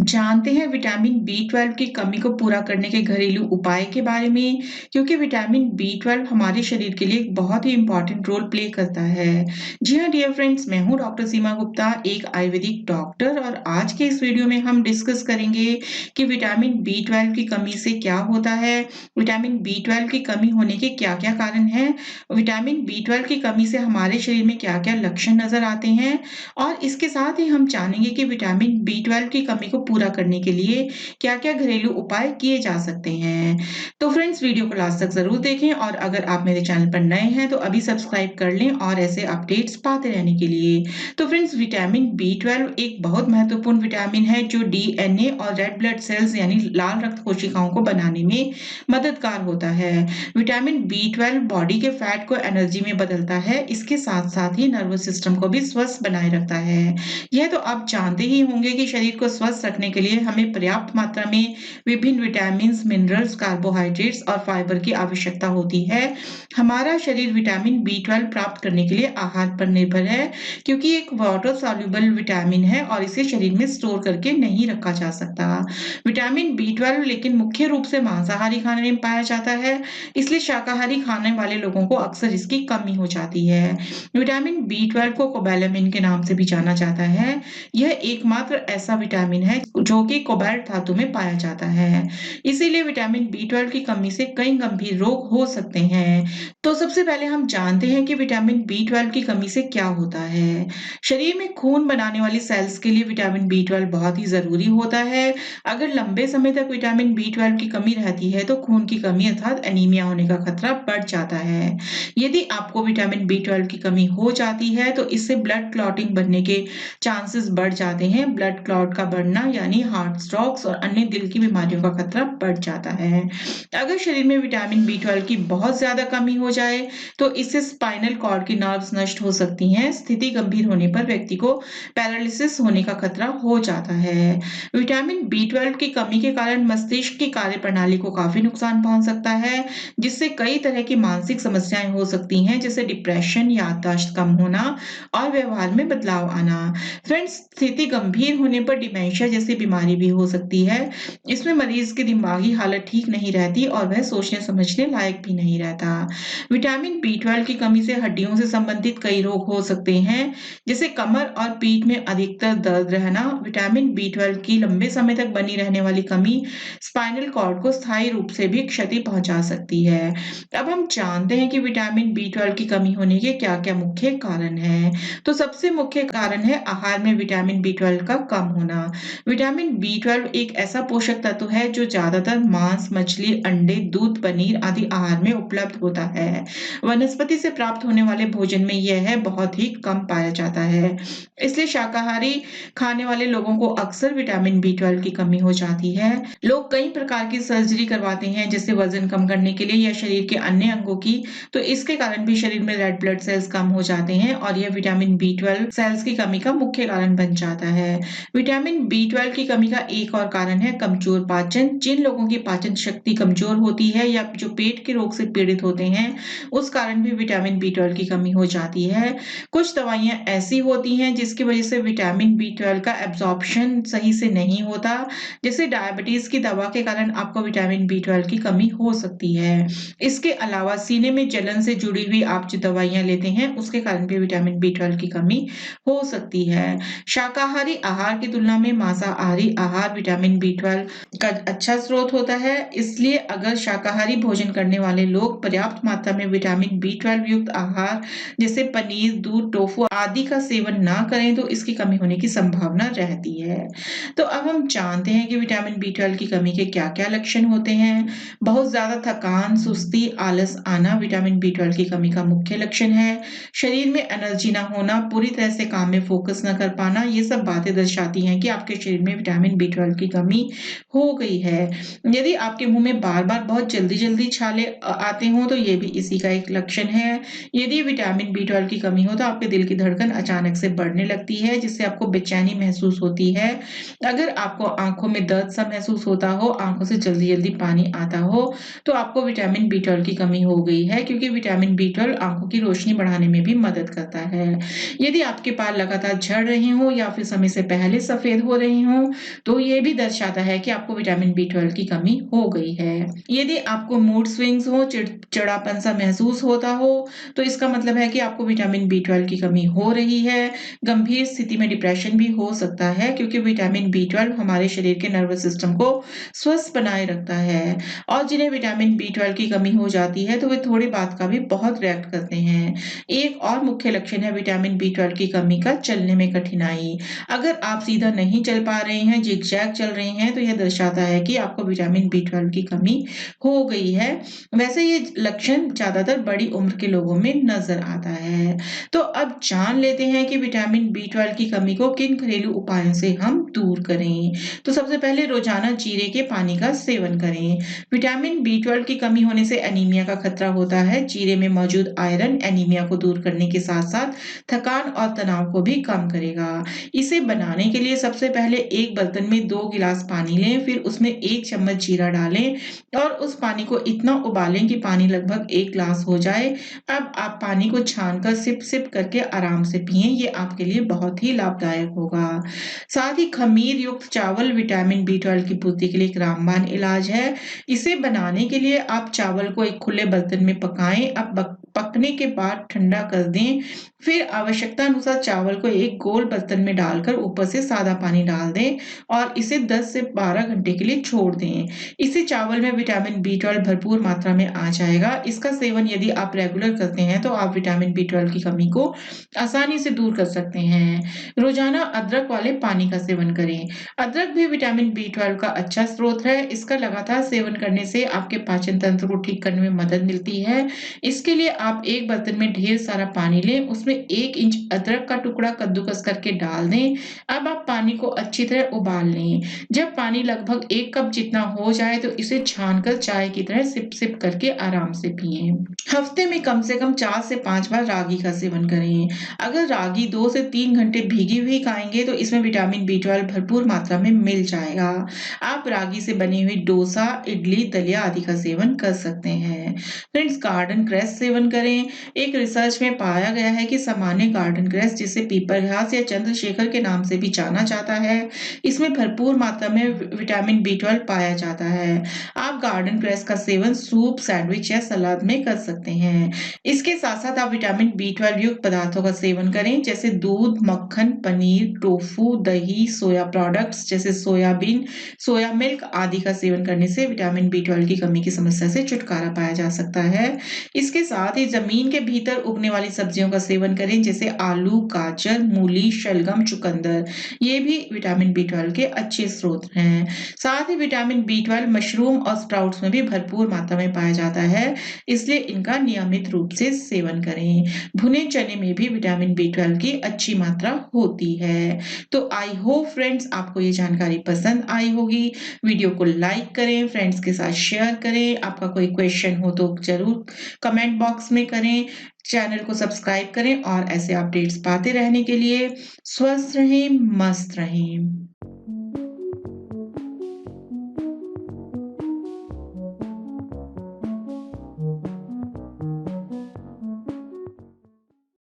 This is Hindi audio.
जानते हैं विटामिन बी 12 की कमी को पूरा करने के घरेलू उपाय के बारे में, क्योंकि विटामिन बी 12 हमारे शरीर के लिए एक बहुत ही इंपॉर्टेंट रोल प्ले करता है। जी हाँ डियर फ्रेंड्स, मैं हूँ डॉक्टर सीमा गुप्ता, एक आयुर्वेदिक डॉक्टर, और आज के इस वीडियो में हम डिस्कस करेंगे कि विटामिन बी 12 की कमी से क्या होता है, विटामिन बी 12 की कमी होने के क्या क्या कारण हैं, विटामिन बी 12 की कमी से हमारे शरीर में क्या क्या लक्षण नजर आते हैं, और इसके साथ ही हम जानेंगे कि विटामिन बी 12 की कमी को पूरा करने के लिए क्या-क्या घरेलू उपाय किए जा सकते हैं। तो फ्रेंड्स, वीडियो को लास्ट तक ज़रूर देखें, और अगर आप मेरे चैनल पर नए हैं तो अभी सब्सक्राइब कर लें और ऐसे अपडेट्स पाते रहने के लिए। तो फ्रेंड्स, विटामिन बी 12 एक बहुत महत्वपूर्ण विटामिन है जो डीएनए और रेड ब्लड सेल्स यानी लाल रक्त कोशिकाओं को बनाने में मददगार होता है। विटामिन बी 12 बॉडी के फैट को एनर्जी में बदलता है, इसके साथ साथ ही नर्वस सिस्टम को भी स्वस्थ बनाए रखता है। यह तो आप जानते ही होंगे कि शरीर को स्वस्थ रखने के लिए हमें पर्याप्त मात्रा में विभिन्न विटामिन्स, मिनरल्स, कार्बोहाइड्रेट्स और फाइबर की आवश्यकता होती है। हमारा शरीर विटामिन बी 12 प्राप्त करने के लिए आहार पर निर्भर है, क्योंकि एक वाटर सॉल्युबल विटामिन है और इसे शरीर में स्टोर करके नहीं रखा जा सकता। विटामिन बी 12 लेकिन मुख्य रूप से मांसाहारी खाने में पाया जाता है, इसलिए शाकाहारी खाने वाले लोगों को अक्सर इसकी कमी हो जाती है। विटामिन बी 12 को कोबैलामिन के नाम से भी जाना जाता है। यह एकमात्र ऐसा विटामिन है जो कि कोबाल्ट धातु में पाया जाता है। इसीलिए विटामिन बी 12 की कमी से कई गंभीर रोग हो सकते हैं। तो सबसे पहले हम जानते हैं कि विटामिन बी 12 की कमी से क्या होता है। शरीर में खून बनाने वाली सेल्स के लिए विटामिन बी 12 बहुत ही जरूरी होता है। अगर लंबे समय तक विटामिन बी 12 की कमी रहती है तो खून की कमी अर्थात एनीमिया होने का खतरा बढ़ जाता है। यदि आपको विटामिन बी 12 की कमी हो जाती है तो इससे ब्लड क्लॉटिंग बनने के चांसेस बढ़ जाते हैं। ब्लड क्लॉट का बढ़ना यानी हार्ट स्ट्रोक्स और अन्य दिल की बीमारियों का खतरा बढ़ जाता है। अगर शरीर में विटामिन बी 12 की बहुत ज्यादा कमी हो जाए तो इससे स्पाइनल कॉर्ड की नर्व्स नष्ट हो सकती हैं। स्थिति गंभीर होने पर व्यक्ति को पैरालिसिस होने का खतरा हो जाता है। विटामिन बी 12 की कमी के कारण मस्तिष्क की कार्यप्रणाली को काफी नुकसान पहुंच सकता है, जिससे कई तरह की मानसिक समस्याएं हो सकती हैं, जैसे डिप्रेशन, याददाश्त कम होना और व्यवहार में बदलाव आना। फ्रेंड्स, स्थिति गंभीर होने पर डिमेंशिया जैसी बीमारी भी हो सकती है। इसमें मरीज की दिमागी हालत ठीक नहीं रहती और वह सोचने समझने लायक भी नहीं रहता। विटामिन बी 12 की कमी से हड्डियों से संबंधित कई रोग हो सकते हैं, जैसे कमर और पीठ में अधिकतर दर्द रहना। विटामिन बी 12 की लंबे समय तक बनी रहने वाली कमी स्पाइनल कॉर्ड को स्थायी रूप से भी क्षति पहुंचा सकती है। अब हम जानते हैं कि विटामिन बी 12 की कमी होने के क्या-क्या मुख्य कारण हैं। तो सबसे मुख्य कारण है आहार में विटामिन बी 12 का कम होना। विटामिन बी 12 एक ऐसा पोषक तत्व है जो ज्यादातर मांस, मछली, अंडे, दूध, पनीर आदि आहार में उपलब्ध होता है। वनस्पति से प्राप्त होने वाले भोजन में यह बहुत ही कम पाया जाता है। इसलिए शाकाहारी खाने वाले लोगों को अक्सर विटामिन बी 12 की कमी हो जाती है। लोग कई प्रकार की सर्जरी करवाते हैं, जैसे वजन कम करने के लिए या शरीर के अन्य अंगों की, तो इसके कारण भी शरीर में रेड ब्लड सेल्स कम हो जाते हैं और यह विटामिन बी 12 सेल्स की कमी का मुख्य कारण बन जाता है। विटामिन बी 12 की कमी का एक और कारण है कमजोर पाचन। जिन लोगों की पाचन शक्ति कमजोर होती है या जो पेट के रोग से पीड़ित होते हैं, उस कारण भी विटामिन बी 12 की कमी हो जाती है। कुछ दवाइयां ऐसी होती हैं जिसकी वजह से विटामिन बी 12 का एब्जॉर्प्शन सही से नहीं होता, जैसे डायबिटीज की दवा के कारण आपको विटामिन बी 12 की कमी हो सकती है। इसके अलावा सीने में जलन से जुड़ी हुई आप जो दवाइयां लेते हैं, उसके कारण भी विटामिन बी 12 की कमी हो सकती है। शाकाहारी आहार की तुलना में मांसाहारी आहार विटामिन बी 12 का अच्छा स्रोत होता है। इसलिए अगर शाकाहारी भोजन करने वाले लोग पर्याप्त मात्रा में विटामिन बी 12 युक्त आहार जैसे पनीर, दूध, टोफू आदि का सेवन ना करें तो इसकी कमी होने की संभावना रहती है। तो अब हम जानते हैं कि विटामिन बी 12 की कमी के क्या-क्या लक्षण होते हैं। बहुत ज्यादा थकान, सुस्ती, आलस आना विटामिन बी 12 की कमी का मुख्य लक्षण है। शरीर में एनर्जी ना होना, पूरी तरह से काम में फोकस न कर पाना, ये सब बातें दर्शाती हैं कि आपके शरीर में विटामिन बी 12 की कमी हो गई है। यदि आपके मुंह में बार-बार बहुत जल्दी-जल्दी छाले आते हों तो ये भी इसी का एक लक्षण है। यदि विटामिन बी 12 की कमी हो तो आपके दिल की धड़कन अचानक से बढ़ने लगती है, जिससे आपको बेचैनी महसूस होती है। अगर आपको आंखों में दर्द सा महसूस होता हो, आंखों से जल्दी-जल्दी पानी आता हो, तो आपको विटामिन बी 12 की कमी हो गई है, क्योंकि विटामिन बी 12 आंखों की रोशनी बढ़ाने में भी मदद करता है। यदि आपके बाल लगातार झड़ रहे हों या फिर समय से पहले सफेद हो रहे हो, तो ये भी दर्शाता है कि आपको विटामिन बी 12 की कमी हो गई है। यदि आपको मूड स्विंग्स हो, चिड़चिड़ापन सा महसूस होता हो, तो इसका मतलब है कि आपको विटामिन बी 12 की कमी हो रही है। गंभीर स्थिति में डिप्रेशन भी हो सकता है, क्योंकि विटामिन बी 12 हमारे शरीर के नर्वस सिस्टम को स्वस्थ बनाए रखता है। और जिन्हें विटामिन बी 12 की कमी हो जाती है, तो वे थोड़ी बात का भी बहुत रिएक्ट करते हैं। एक और मुख्य लक्षण है विटामिन बी 12 की कमी का चलने में कठिनाई। अगर आप सीधा नहीं चल पा रहे हैं, जिगजैग चल रहे हैं, तो यह दर्शाता है कि आपको विटामिन बी 12 की कमी हो गई है। वैसे ये लक्षण ज़्यादातर बड़ी उम्र के लोगों में नज़र आता है। तो अब जान लेते हैं कि विटामिन बी 12 की कमी को किन घरेलू उपायों से हम दूर करें। तो सबसे पहले रोज़ाना जीरे के पानी का सेवन करें। विटामिन बी 12 की कमी होने से एनीमिया का खतरा होता है। जीरे में मौजूद आयरन एनीमिया को दूर करने के साथ-साथ थकान और तनाव को भी कम करेगा। इसे बनाने के लिए सबसे पहले एक बर्तन में 2 गिलास पानी लें, फिर उसमें 1 चम्मच जीरा डालें और उस पानी को इतना उबालें कि पानी लगभग 1 ग्लास हो जाए। अब आप पानी को छानकर सिप-सिप करके आराम से पिएँ, ये आपके लिए बहुत ही लाभदायक होगा। साथ ही खमीर युक्त चावल विटामिन बी 12 की पूर्ति के लिए एक रामबाण इलाज है। इसे बनाने के लिए आप चावल को एक खुले बर्तन में पकाएँ, अब पकने के बाद ठंडा कर दें। फिर आवश्यकता अनुसार चावल को एक गोल बर्तन में डालकर ऊपर से सादा पानी डाल दें और इसे 10 से 12 घंटे के लिए छोड़ दें। इससे चावल में विटामिन बी 12 भरपूर मात्रा में आ जाएगा। इसका सेवन यदि आप रेगुलर करते हैं, तो आप विटामिन बी 12 की कमी को आसानी से दूर कर सकते हैं। रोजाना अदरक वाले पानी का सेवन करें। अदरक भी विटामिन बी 12 का अच्छा स्रोत है। इसका लगातार सेवन करने से आपके पाचन तंत्र को ठीक करने में मदद मिलती है। इसके लिए आप एक बर्तन में ढेर सारा पानी लें, उसमें 1 इंच अदरक का टुकड़ा कद्दूकस करके डाल दें। अब आप पानी को अच्छी तरह उबाल लें। जब पानी लगभग 1 कप जितना हो जाए, तो इसे छानकर चाय की तरह सिप-सिप करके आराम से पिएँ। हफ्ते में कम से कम 4 से 5 बार रागी का सेवन करें। अगर रागी 2 से 3 घंटे भीगी हुई खाएँगे, तो इसमें विटामिन बी 12 भरपूर मात्रा में मिल जाएगा। आप रागी से बनी हुई डोसा, इडली, दलिया आदि का सेवन कर सकते हैं। फ्रेंड्स, गार्डन क्रेस सेवन करें। एक रिसर्च में पाया गया है कि सामान्य गार्डन क्रेस, जिसे पीपल घास या चंद्रशेखर के नाम से भी जाना जाता है, इसमें भरपूर मात्रा में विटामिन बी 12 पाया जाता है। आप गार्डन क्रेस का सेवन सूप, सैंडविच या सलाद में कर सकते हैं। इसके साथ-साथ आप विटामिन बी 12 युक्त पदार्थों का सेवन करें, जैसे दूध, मक्खन, पनीर, टोफू, दही, सोया प्रोडक्ट्स जैसे सोयाबीन, सोया मिल्क आदि का सेवन करने से विटामिन बी 12 की कमी की समस्या से छुटकारा पाया जा सकता है। इसके साथ ही जमीन के भीतर उगने वाली सब्जियों का सेवन करें, जैसे आलू, गाजर, मूली, शलगम, चुकंदर। ये भी विटामिन बी 12 के अच्छे स्रोत हैं। साथ ही विटामिन बी 12 मशरूम और स्प्राउट्स में भी भरपूर मात्रा में पाया जाता है, इसलिए इनका नियमित रूप से सेवन करें। भुने चने में भी विटामिन बी 12 की अच्छी मात्रा होती है। तो आई होप फ्रेंड्स, आपको ये जानकारी पसंद आई होगी। वीडियो को लाइक करें, फ्रेंड्स के साथ शेयर करें। आपका कोई क्वेश्चन हो तो जरूर कमेंट बॉक्स में करें। चैनल को सब्सक्राइब करें और ऐसे अपडेट्स पाते रहने के लिए स्वस्थ रहें, मस्त रहें।